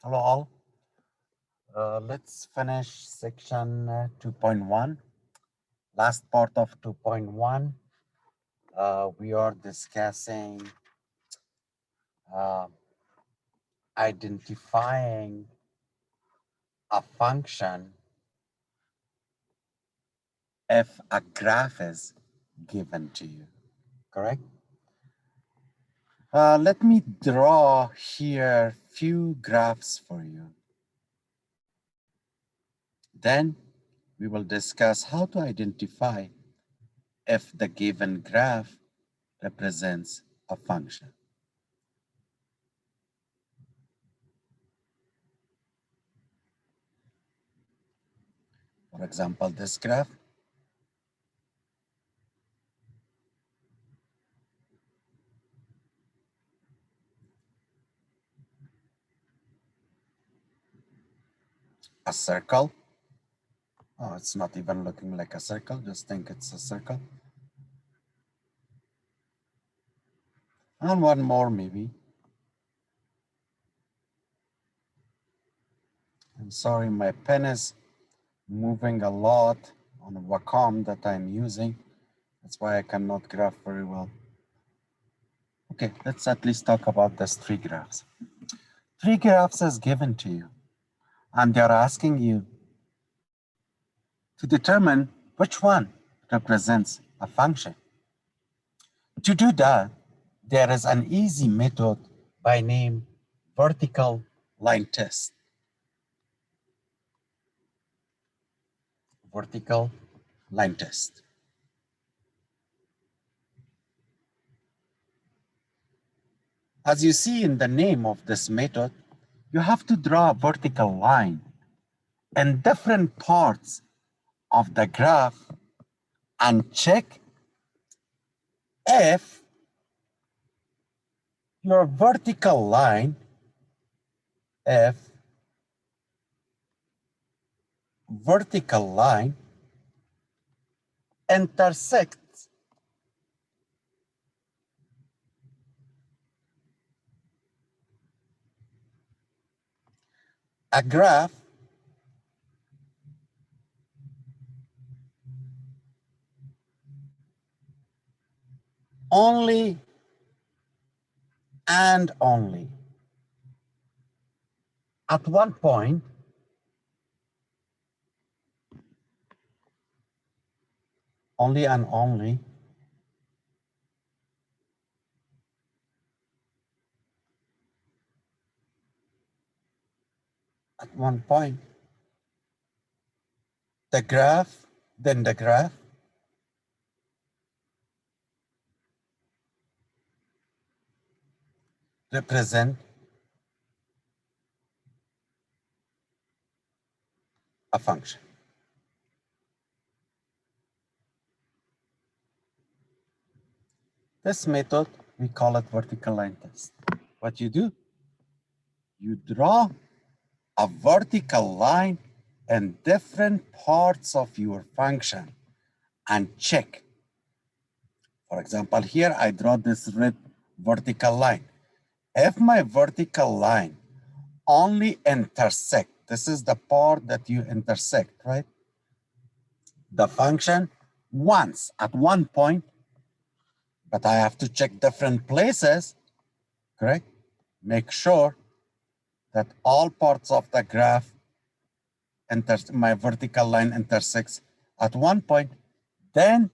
Hello all. Let's finish section 2.1. Last part of 2.1. We are discussing uh, identifying a function if a graph is given to you, correct? Let me draw here few graphs for you. Then we will discuss how to identify if the given graph represents a function. For example, this graph, a circle. Oh, it's not even looking like a circle, just think it's a circle. And one more maybe. I'm sorry, my pen is moving a lot on the Wacom that I'm using. That's why I cannot graph very well. Okay, let's at least talk about these three graphs. Three graphs is given to you, and they're asking you to determine which one represents a function. To do that, there is an easy method by name vertical line test. Vertical line test. As you see in the name of this method, you have to draw a vertical line in different parts of the graph and check if your vertical line, intersects a graph only and only at one point only and only at one point the graph represent a function. This method, we call it vertical line test. What you do, you draw a vertical line in different parts of your function and check. For example, here I draw this red vertical line. If my vertical line only intersect, this is the part that you intersect, right? The function once at one point, but I have to check different places, correct? Make sure that all parts of the graph, my vertical line intersects at one point, then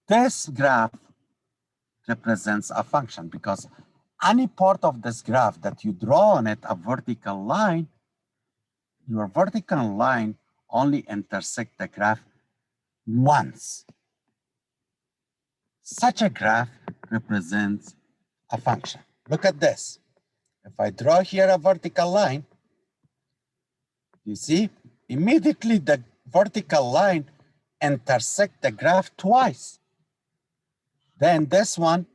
this graph represents a function, because any part of this graph that you draw on it a vertical line, your vertical line only intersect the graph once. Such a graph represents a function. Look at this. If I draw here a vertical line, you see, immediately the vertical line intersect the graph twice. Then this one,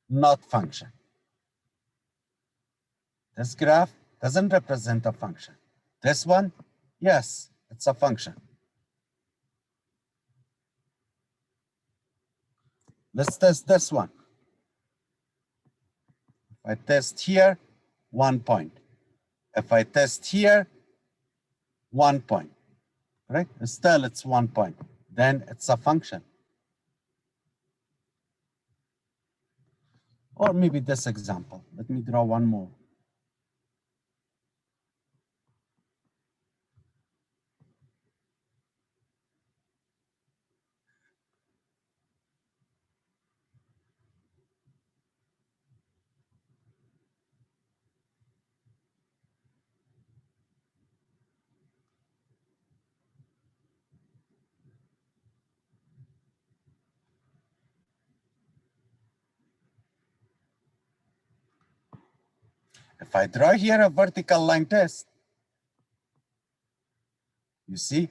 not function. This graph doesn't represent a function. This one, yes, it's a function. Let's test this one. If I test here, 1 point. If I test here, 1 point, right? Still, it's 1 point. Then it's a function. Or maybe this example. Let me draw one more. If I draw here a vertical line test, you see,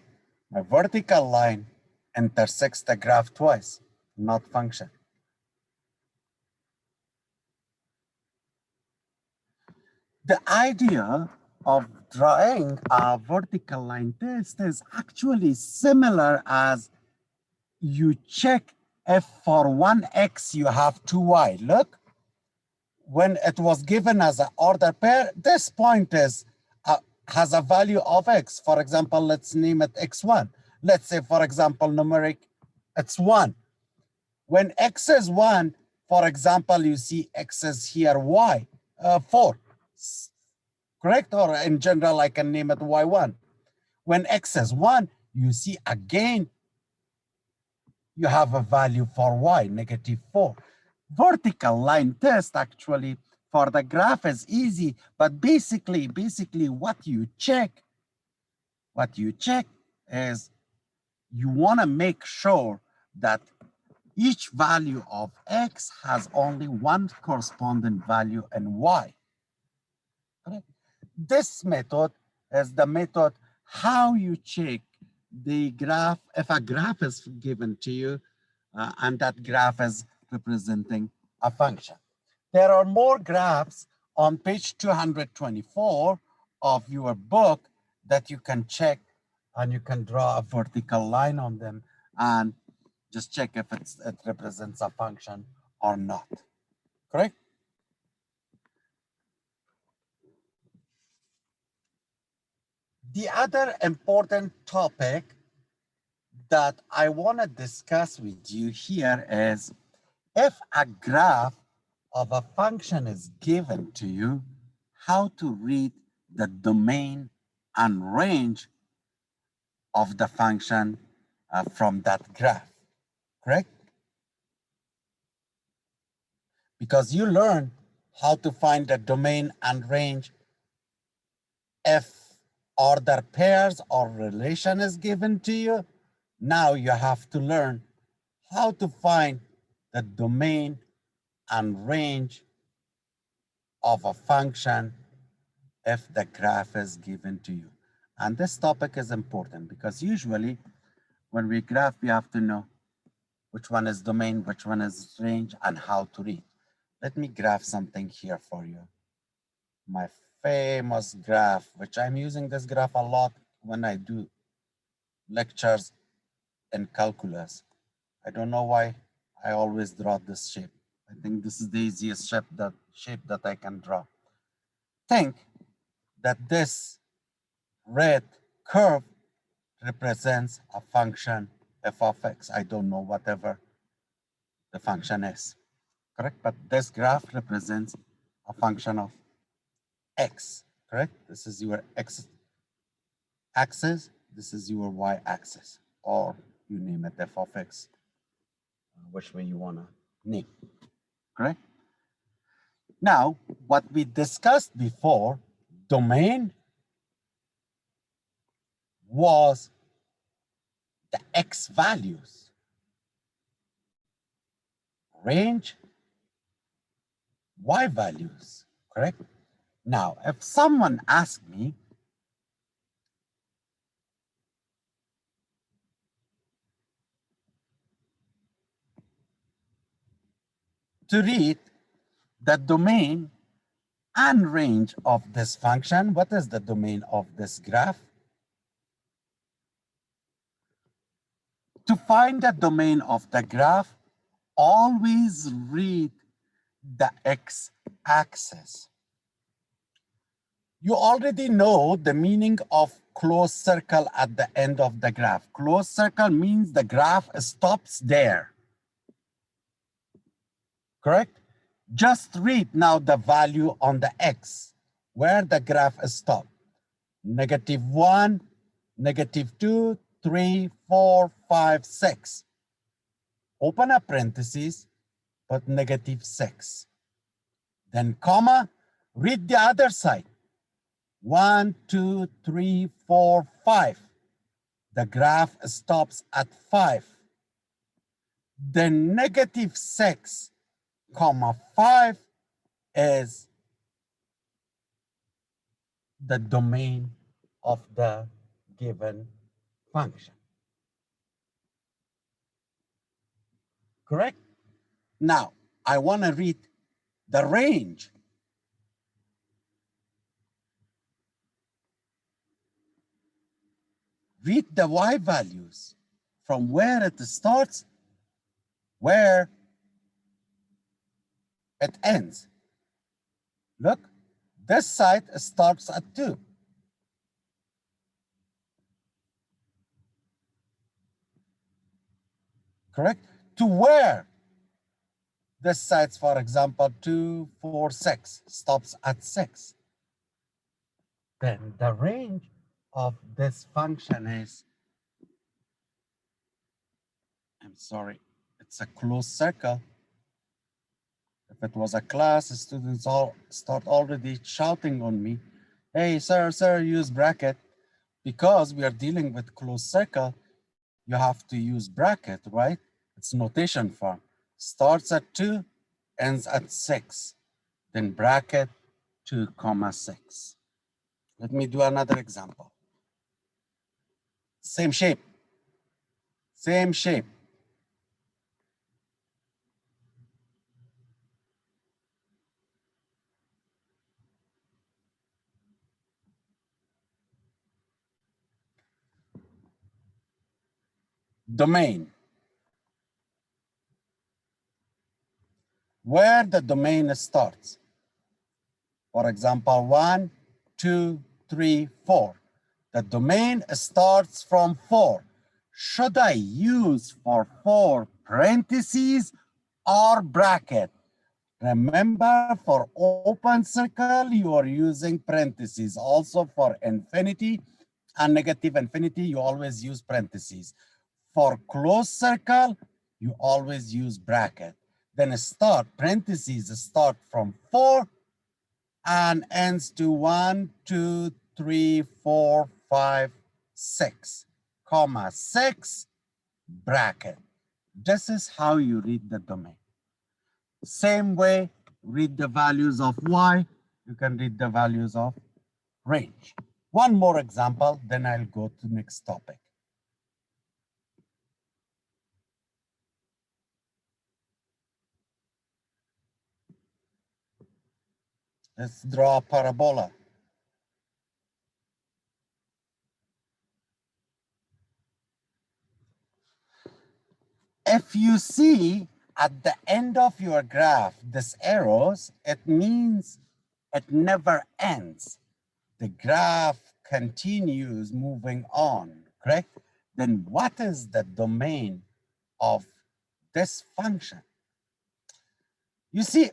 my vertical line intersects the graph twice, not function. The idea of drawing a vertical line test is actually similar as you check if for 1x you have 2y. Look, when it was given as an order pair, this point is has a value of x. For example, let's name it x1. Let's say, for example, numeric, it's 1. When x is 1, for example, you see x is here y, 4. Correct? Or in general, I can name it y1. When x is 1, you see again, you have a value for y, -4. Vertical line test actually for the graph is easy, but basically what you check is you want to make sure that each value of x has only one corresponding value in y. Correct? This method is the method how you check the graph, if a graph is given to you, and that graph is representing a function. There are more graphs on page 224 of your book that you can check, and you can draw a vertical line on them and just check if it represents a function or not. Correct? The other important topic that I want to discuss with you here is if a graph of a function is given to you, how to read the domain and range of the function from that graph, correct? Because you learn how to find the domain and range if order pairs or relation is given to you. Now you have to learn how to find the domain and range of a function if the graph is given to you. And this topic is important because usually when we graph, we have to know which one is domain, which one is range, and how to read. Let me graph something here for you. My famous graph, which I'm using this graph a lot when I do lectures in calculus. I don't know why I always draw this shape. I think this is the easiest shape that I can draw. Think that this red curve represents a function f of x. I don't know whatever the function is, correct? But this graph represents a function of x, correct? This is your x axis, this is your y axis, or you name it f of x, which way you want to name, correct? Now, what we discussed before, domain was the x values, range, y values, correct? Now, if someone asked me, to read the domain and range of this function, what is the domain of this graph? To find the domain of the graph, always read the x-axis. You already know the meaning of closed circle at the end of the graph. Closed circle means the graph stops there, correct? Just read now the value on the x, where the graph stops. -1, -2, 3, 4, 5, 6. Open a parenthesis, put -6. Then comma, read the other side. 1, 2, 3, 4, 5. The graph stops at 5. Then -6, comma 5 is the domain of the given function. Correct? Now, I want to read the range. Read the y values from where it starts, where it ends. Look, this side starts at 2. Correct? To where? This side, for example, 2, 4, 6, stops at 6. Then the range of this function is, I'm sorry, it's a closed circle. If it was a class, students all start already shouting on me, hey, sir, use bracket. Because we are dealing with closed circle, you have to use bracket, right? It's notation form. Starts at 2, ends at 6. Then bracket 2, comma 6. Let me do another example. Same shape. Same shape. Domain. Where the domain starts. For example, 1, 2, 3, 4. The domain starts from 4. Should I use for 4 parentheses or bracket? Remember, for open circle, you are using parentheses. Also for infinity and negative infinity, you always use parentheses. For closed circle, you always use bracket. Then start, parentheses start from 4 and ends to 1, 2, 3, 4, 5, 6, comma 6, bracket. This is how you read the domain. Same way, read the values of y, you can read the values of range. One more example, then I'll go to next topic. Let's draw a parabola. If you see at the end of your graph, this arrows, it means it never ends. The graph continues moving on, correct? Then what is the domain of this function? You see,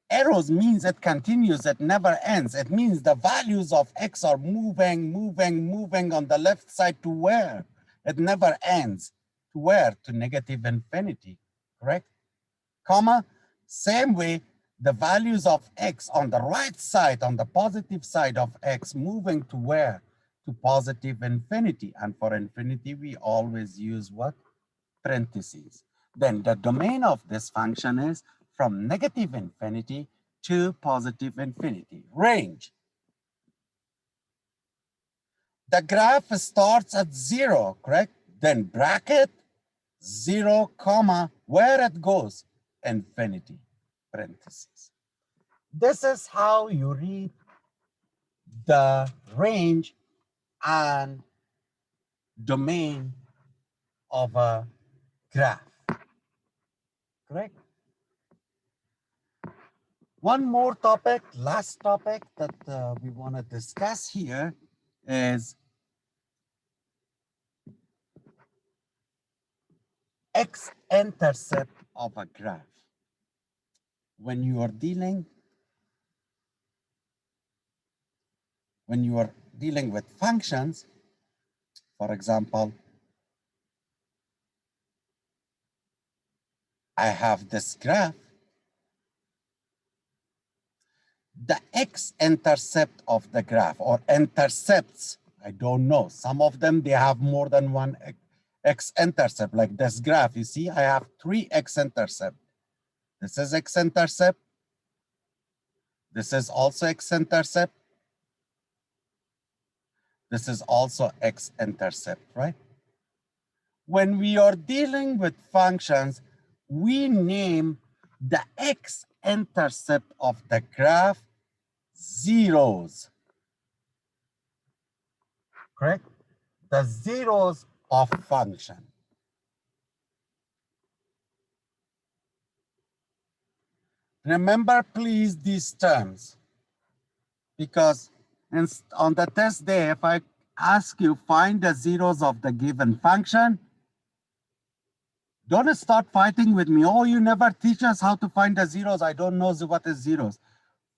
arrows means it continues, it never ends. It means the values of x are moving on the left side to where? It never ends. To where? To negative infinity, correct? Comma, same way, the values of x on the right side, on the positive side of x, moving to where? To positive infinity. And for infinity, we always use what? Parentheses. Then the domain of this function is from negative infinity to positive infinity. Range. The graph starts at 0, correct? Then bracket 0, comma, where it goes? Infinity, parentheses. This is how you read the range and domain of a graph, correct? One more topic, last topic that we want to discuss here is x-intercept of a graph. When you are dealing with functions, for example, I have this graph. The x-intercept of the graph, or intercepts, I don't know. Some of them, they have more than one x-intercept. Like this graph, you see, I have 3 x-intercept. This is x-intercept. This is also x-intercept. This is also x-intercept, right? When we are dealing with functions, we name the x-intercept of the graph zeros, correct? The zeros of function. Remember, please, these terms, because on the test day, if I ask you find the zeros of the given function, don't start fighting with me. Oh, you never teach us how to find the zeros. I don't know what is zeros.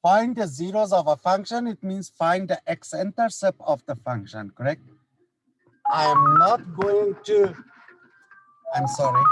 Find the zeros of a function. It means find the x-intercept of the function, correct? I am not going to, I'm sorry.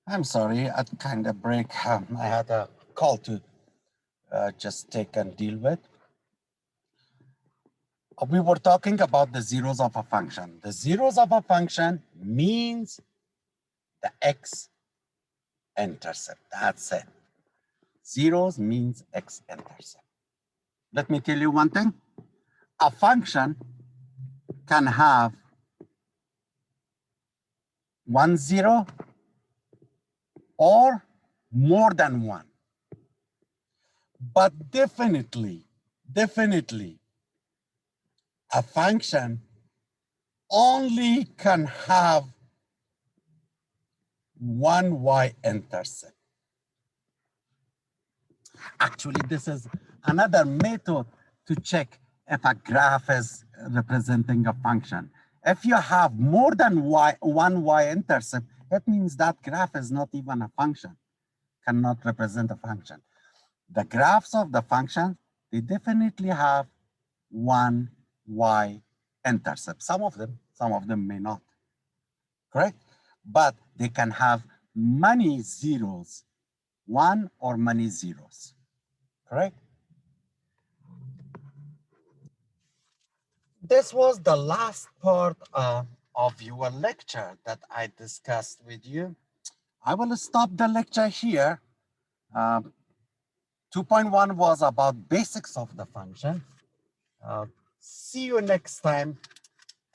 I'm sorry, I kind of break. I had a call to just take and deal with. We were talking about the zeros of a function. The zeros of a function means the x-intercept. That's it. Zeros means x-intercept. Let me tell you one thing. A function can have 1 0 or more than one. But definitely, a function only can have one y-intercept. Actually, this is another method to check if a graph is representing a function. If you have more than one y-intercept, that means that graph is not even a function, cannot represent a function. The graphs of the function, they definitely have one y-intercept. Some of them may not, correct? But they can have many zeros, one or many zeros, correct? This was the last part of your lecture that I discussed with you. I will stop the lecture here. 2.1 was about basics of the function. See you next time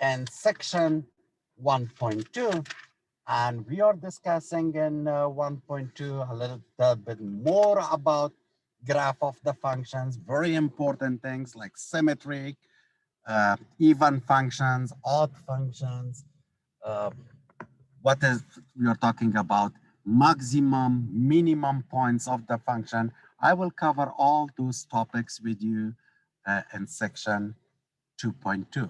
in section 1.2. And we are discussing in 1.2 a little bit more about graph of the functions, very important things like symmetric, even functions, odd functions, what is we are talking about, maximum, minimum points of the function. I will cover all those topics with you in section 2.2.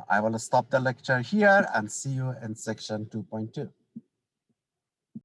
I will stop the lecture here and see you in section 2.2.